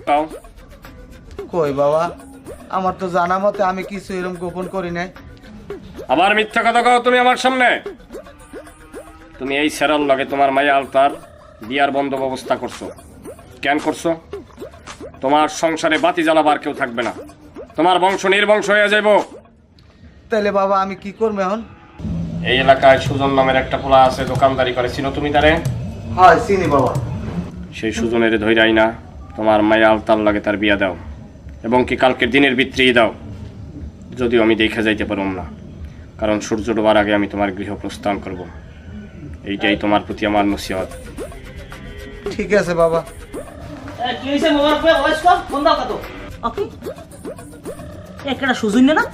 কও। কই বাবা, আমার তো জানা মতে আমি কিছু এরকম গোপন করি নাই। আবার মিথ্যা কথা কও তুমি আমার সামনে। তুমি এই সেরার লগে তোমার মাইয়া আলতার বিয়ার বন্ধ ব্যবস্থা করছো। কেন করছো? তোমার সংসারে বাতি জ্বালাবার কেউ থাকবে না, তোমার বংশ নির্বংশ হয়ে যাইব। তাহলে বাবা আমি কি করবো এখন? এই এলাকায় সুজন নামের একটা পোলা আছে, দোকানদারি করে, চিনো তুমি তারে? হয় চিনি বাবা। সেই সুজনের ধৈরাই না তোমার মাইয়া আলতার লাগে তার বিয়া দাও, এবং কি কালকের দিনের ভিতরেই দাও, যদিও আমি দেখে যাইতে পারুম না, কারণ সূর্য ডোবার আগে আমি তোমার গৃহ প্রস্থান করব। এইটাই তোমার প্রতি আমার নসিহত। ঠিক আছে বাবা। কি হইছে mobile pay voice call phone দাও কত ওকে একটা সুজুন না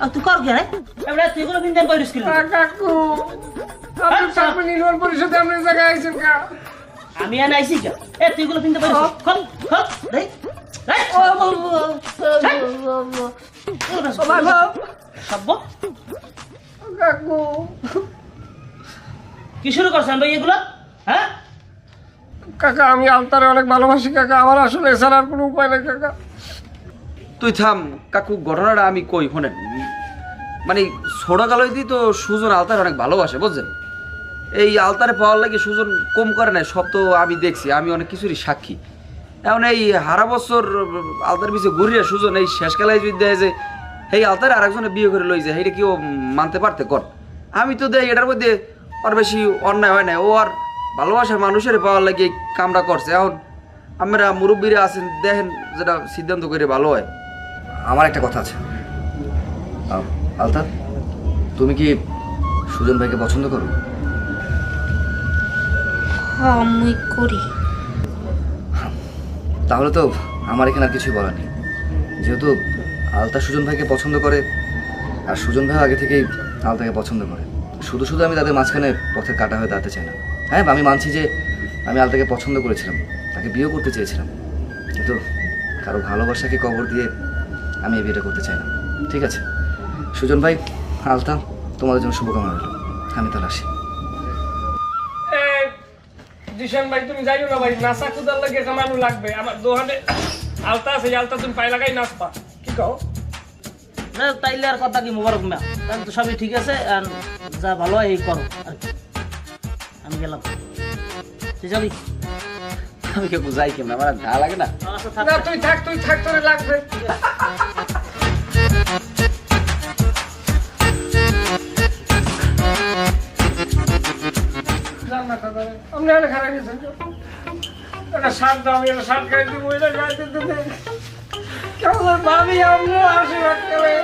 আর তুই কর কে রে এবড়া তুই কোন দিন কইরিস কি কাকু আপনি সামনে নির্মাণ পরিষদে আপনি জায়গায় আইছেন কা? আমি আর আইছি কা তুই গুলো পিনতে পারিস খল খল দেই দেই বাবা সব কাকু কি শুরু করছেন ভাই এগুলো? হ্যাঁ কাকা আমি আলতারে অনেক ভালোবাসি কাকা, আমার আসলে এছাড়া আর কোনো উপায় নেই কাকা। তুই থাম কাকু, ঘটনাটা আমি কই শোনেন। মানে ছোটকালে দিই তো সুজন আলতার অনেক ভালোবাসে বুঝছেন। এই আলতারে পাওয়ার লাগে সুজন কম করে নাই, সব তো আমি দেখছি, আমি অনেক কিছুরই সাক্ষী। এখন এই হারা বছর আলতার পিছিয়ে ঘুরিয়ে সুজন এই শেষকালে যদি দেয় যে এই আলতারে আরেকজনে বিয়ে করে লই যায়, এইটা কি ও মানতে পারতে কর? আমি তো দেয় এটার মধ্যে আর বেশি অন্যায় হয় না। ও আর ভালোবাসার মানুষের পাওয়ার লাগে এই কামটা করছে। এখন আমরা মুরব্বীরা আছেন, দেখেন যেটা সিদ্ধান্ত করে ভালো হয়। আমার একটা কথা আছে, আলতা তুমি কি সুজন ভাইকে পছন্দ করো? আমি করি। তাহলে তো আমার এখানে আর কিছুই বলার নেই। যেহেতু আলতা সুজন ভাইকে পছন্দ করে আর সুজন ভাই আগে থেকেই আলতাকে পছন্দ করে, শুধু শুধু আমি তাদের মাঝখানে পথের কাটা হয়ে দাঁড়াতে চাই না। হ্যাঁ আমি মানছি যে আমি আলতাকে পছন্দ করেছিলাম, তাকে বিয়ে করতে চেয়েছিলাম, কিন্তু কারো ভালোবাসাকে কবর দিয়ে আমি এই বিয়েটা করতে চাই না। ঠিক আছে সুজন ভাই, আলতা, তোমাদের জন্য শুভকামনা রইল। আমি তাহলে আসি। জিশান ভাই তুমি যাইও না ভাই, নাসা খুদার লাগে কামানো লাগবে। আমার দোহানে আলতা আছে, আলতা তুমি পাই লাগাই নাচবা, কি কও? না তাইলে আর কথা কি মোবারক না, তাহলে তো সবই ঠিক আছে। আর যা ভালো হয় এই করো আর কি। আমি গেলাম, তুই যাবি? আমি কেউ যাই কেমন, আমার আর ঘা লাগে না। আচ্ছা থাক না তুই থাক তোরে লাগবে। জান না কথা আপনি এখানে খারাপ গেছেন একটা শার্ট দাও, আমি একটা শার্ট গাই দিব, এটা গাইতে দিতে কেমন ভাবি আমরা আশীর্বাদ করে।